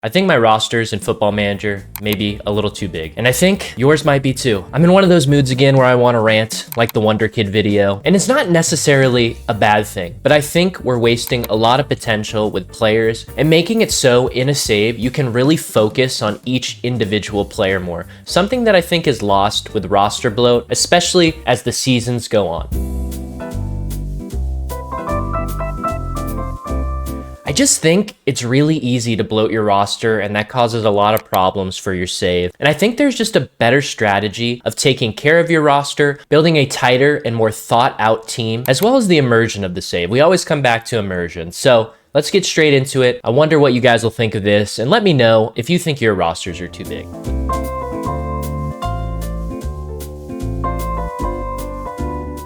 I think my rosters in Football Manager may be a little too big, and I think yours might be too. I'm in one of those moods again where I want to rant, like the Wonder Kid video, and it's not necessarily a bad thing, but I think we're wasting a lot of potential with players and making it so in a save you can really focus on each individual player more, something that I think is lost with roster bloat, especially as the seasons go on. I just think it's really easy to bloat your roster, and that causes a lot of problems for your save. And I think there's just a better strategy of taking care of your roster, building a tighter and more thought out team, as well as the immersion of the save. We always come back to immersion. So let's get straight into it. I wonder what you guys will think of this, and let me know if you think your rosters are too big.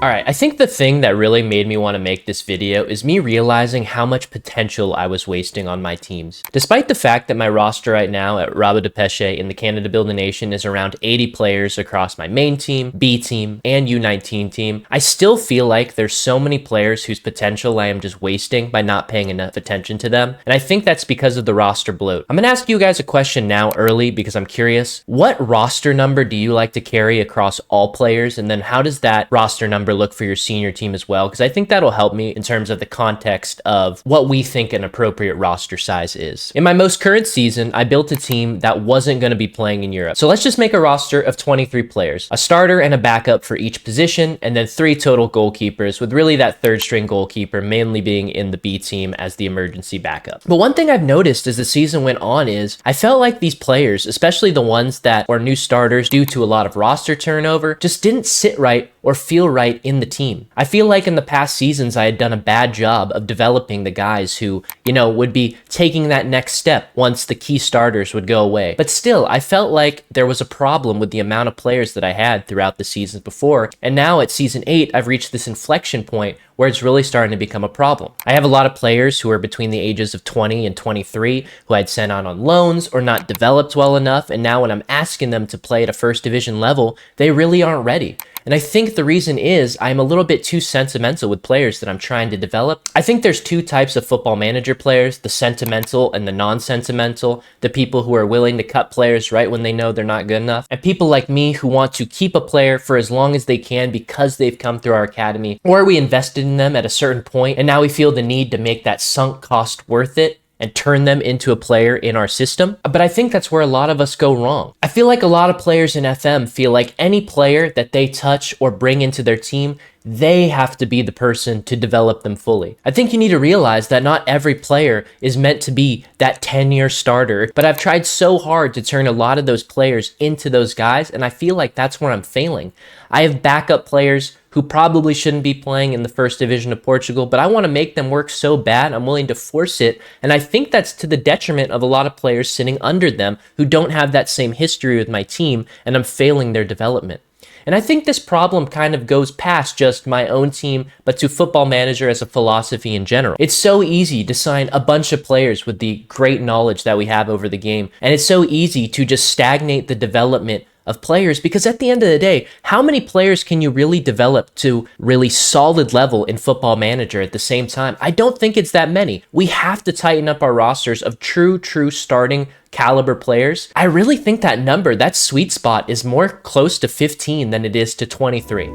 All right, I think the thing that really made me want to make this video is me realizing how much potential I was wasting on my teams. Despite the fact that my roster right now at Rabo de Peche in the Canada Build a Nation is around 80 players across my main team, B team, and U19 team, I still feel like there's so many players whose potential I am just wasting by not paying enough attention to them. And I think that's because of the roster bloat. I'm gonna ask you guys a question now early because I'm curious. What roster number do you like to carry across all players? And then how does that roster number look for your senior team as well? Because I think that'll help me in terms of the context of what we think an appropriate roster size is. In my most current season, I built a team that wasn't going to be playing in Europe. So let's just make a roster of 23 players, a starter and a backup for each position, and then 3 total goalkeepers, with really that third string goalkeeper mainly being in the B team as the emergency backup. But one thing I've noticed as the season went on is I felt like these players, especially the ones that were new starters due to a lot of roster turnover, just didn't sit right or feel right in the team. I feel like in the past seasons, I had done a bad job of developing the guys who, would be taking that next step once the key starters would go away. But still, I felt like there was a problem with the amount of players that I had throughout the seasons before. And now at season 8, I've reached this inflection point where it's really starting to become a problem. I have a lot of players who are between the ages of 20 and 23 who I'd sent out on loans or not developed well enough. And now when I'm asking them to play at a first division level, they really aren't ready. And I think the reason is I'm a little bit too sentimental with players that I'm trying to develop. I think there's 2 types of Football Manager players, the sentimental and the non-sentimental, the people who are willing to cut players right when they know they're not good enough, and people like me who want to keep a player for as long as they can because they've come through our academy, or we invested in them at a certain point and now we feel the need to make that sunk cost worth it and turn them into a player in our system. But I think that's where a lot of us go wrong. I feel like a lot of players in FM feel like any player that they touch or bring into their team, they have to be the person to develop them fully. I think you need to realize that not every player is meant to be that 10-year starter, but I've tried so hard to turn a lot of those players into those guys, and I feel like that's where I'm failing. I have backup players who probably shouldn't be playing in the first division of Portugal, but I want to make them work so bad, I'm willing to force it, and I think that's to the detriment of a lot of players sitting under them who don't have that same history with my team, and I'm failing their development. And I think this problem kind of goes past just my own team, but to Football Manager as a philosophy in general. It's so easy to sign a bunch of players with the great knowledge that we have over the game, and it's so easy to just stagnate the development of players, because at the end of the day, how many players can you really develop to really solid level in Football Manager at the same time? I don't think it's that many. We have to tighten up our rosters of true starting caliber players. I really think that number, that sweet spot, is more close to 15 than it is to 23.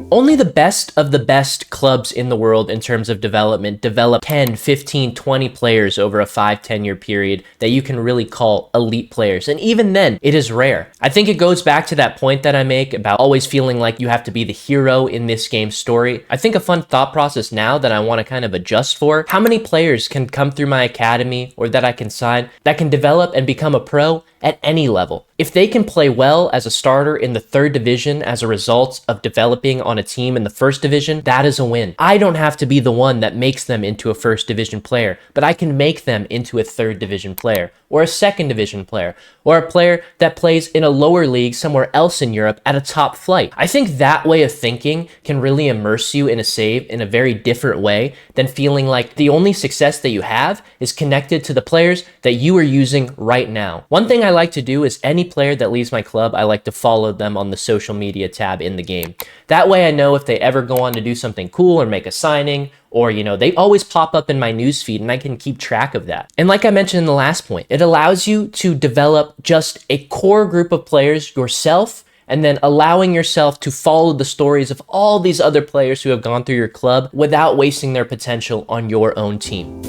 Only the best of the best clubs in the world in terms of development develop 10, 15, 20 players over a 5-10 year period that you can really call elite players. And even then, it is rare. I think it goes back to that point that I make about always feeling like you have to be the hero in this game's story. I think a fun thought process now that I want to kind of adjust for, how many players can come through my academy or that I can sign that can develop and become a pro at any level. If they can play well as a starter in the 3rd division as a result of developing on a team in the 1st division, that is a win. I don't have to be the one that makes them into a 1st division player, but I can make them into a 3rd division player, or a 2nd division player, or a player that plays in a lower league somewhere else in Europe at a top flight. I think that way of thinking can really immerse you in a save in a very different way than feeling like the only success that you have is connected to the players that you are using right now. One thing I like to do is any player that leaves my club, I like to follow them on the social media tab in the game. That way I know if they ever go on to do something cool or make a signing, or, they always pop up in my newsfeed and I can keep track of that. And like I mentioned in the last point, it allows you to develop just a core group of players yourself, and then allowing yourself to follow the stories of all these other players who have gone through your club without wasting their potential on your own team.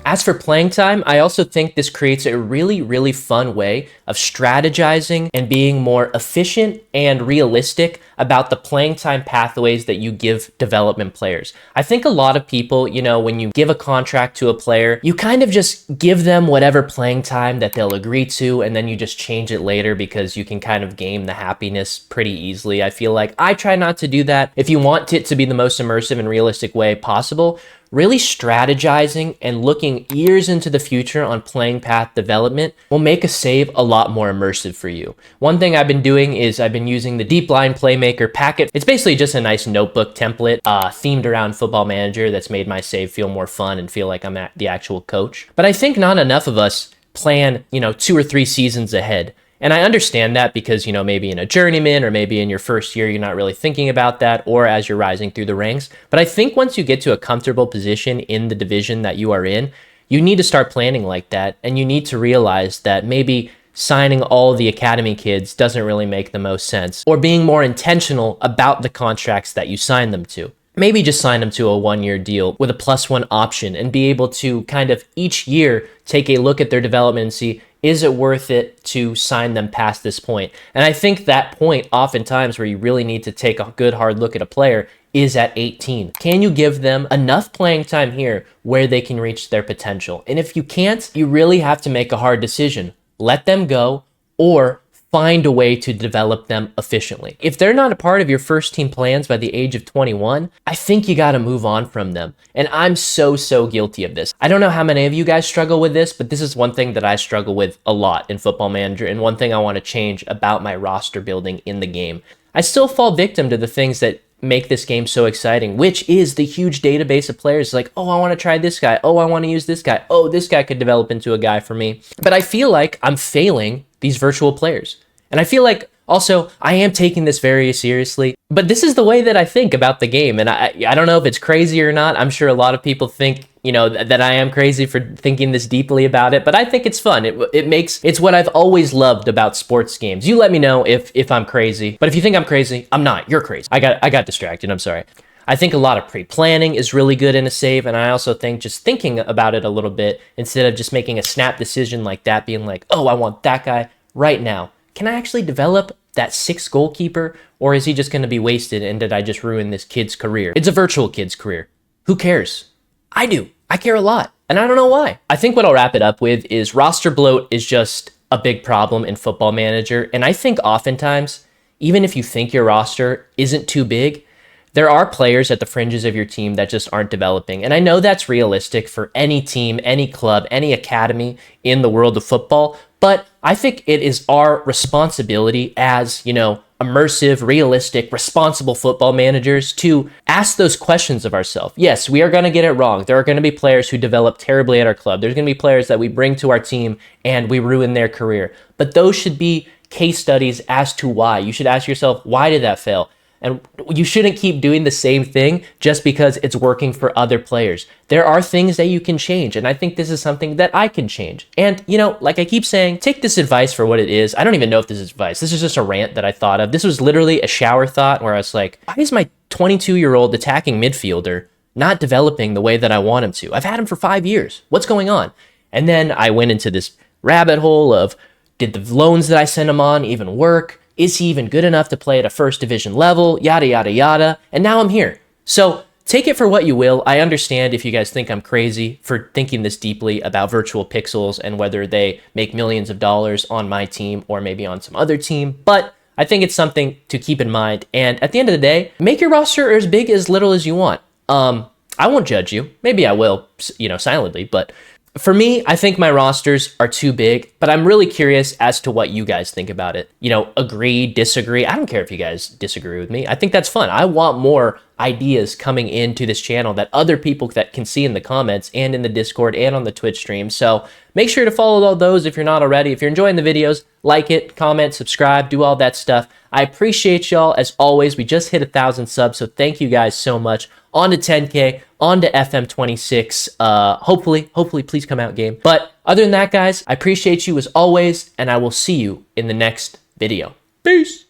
As for playing time, I also think this creates a really, really fun way of strategizing and being more efficient and realistic about the playing time pathways that you give development players. I think a lot of people, when you give a contract to a player, you kind of just give them whatever playing time that they'll agree to, and then you just change it later because you can kind of game the happiness pretty easily. I feel like I try not to do that. If you want it to be the most immersive and realistic way possible, really strategizing and looking years into the future on playing path development will make a save a lot more immersive for you. One thing I've been doing is I've been using the Deep Line Playmaker packet. It's basically just a nice notebook template themed around Football Manager that's made my save feel more fun and feel like I'm the actual coach. But I think not enough of us plan, 2 or 3 seasons ahead. And I understand that because, maybe in a journeyman or maybe in your first year, you're not really thinking about that, or as you're rising through the ranks. But I think once you get to a comfortable position in the division that you are in, you need to start planning like that. And you need to realize that maybe signing all the academy kids doesn't really make the most sense, or being more intentional about the contracts that you sign them to. Maybe just sign them to a 1-year deal with a +1 option and be able to kind of each year take a look at their development and see, is it worth it to sign them past this point? And I think that point oftentimes where you really need to take a good hard look at a player is at 18. Can you give them enough playing time here where they can reach their potential? And if you can't, you really have to make a hard decision. Let them go, or find a way to develop them efficiently. If they're not a part of your first team plans by the age of 21, I think you got to move on from them. And I'm so guilty of this. I don't know how many of you guys struggle with this, but this is one thing that I struggle with a lot in Football Manager, and one thing I want to change about my roster building in the game. I still fall victim to the things that make this game so exciting, which is the huge database of players. Like, oh, I want to try this guy. Oh, I want to use this guy. Oh, this guy could develop into a guy for me. But I feel like I'm failing these virtual players. And I feel like also I am taking this very seriously, but this is the way that I think about the game. And I don't know if it's crazy or not. I'm sure a lot of people think, that I am crazy for thinking this deeply about it, but I think it's fun. It's what I've always loved about sports games. You let me know if I'm crazy, but if you think I'm crazy, I'm not. You're crazy. I got distracted. I'm sorry. I think a lot of pre-planning is really good in a save, and I also think just thinking about it a little bit instead of just making a snap decision like that, being like, oh, I want that guy right now. Can I actually develop that 6th goalkeeper, or is he just going to be wasted, and did I just ruin this kid's career? It's a virtual kid's career. Who cares? I do. I care a lot, and I don't know why. I think what I'll wrap it up with is roster bloat is just a big problem in Football Manager, and I think oftentimes, even if you think your roster isn't too big, there are players at the fringes of your team that just aren't developing. And I know that's realistic for any team, any club, any academy in the world of football, but I think it is our responsibility as, immersive, realistic, responsible football managers to ask those questions of ourselves. Yes, we are going to get it wrong. There are going to be players who develop terribly at our club. There's going to be players that we bring to our team and we ruin their career. But those should be case studies as to why. You should ask yourself, why did that fail? And you shouldn't keep doing the same thing just because it's working for other players. There are things that you can change, and I think this is something that I can change. And, like I keep saying, take this advice for what it is. I don't even know if this is advice. This is just a rant that I thought of. This was literally a shower thought where I was like, why is my 22-year-old attacking midfielder not developing the way that I want him to? I've had him for 5 years. What's going on? And then I went into this rabbit hole of, did the loans that I sent him on even work? Is he even good enough to play at a first division level? Yada, yada, yada. And now I'm here. So take it for what you will. I understand if you guys think I'm crazy for thinking this deeply about virtual pixels and whether they make millions of dollars on my team or maybe on some other team. But I think it's something to keep in mind. And at the end of the day, make your roster as big, as little as you want. I won't judge you. Maybe I will, silently, but For me, I think my rosters are too big, but I'm really curious as to what you guys think about it. You know, agree, disagree. I don't care if you guys disagree with me. I think that's fun. I want more ideas coming into this channel that other people that can see in the comments and in the Discord and on the Twitch stream. So make sure to follow all those if you're not already. If you're enjoying the videos, like it, comment, subscribe, do all that stuff. I appreciate y'all as always. We just hit 1,000 subs, so thank you guys so much. On to 10K, on to FM26. Hopefully, please come out game. But other than that, guys, I appreciate you as always, and I will see you in the next video. Peace.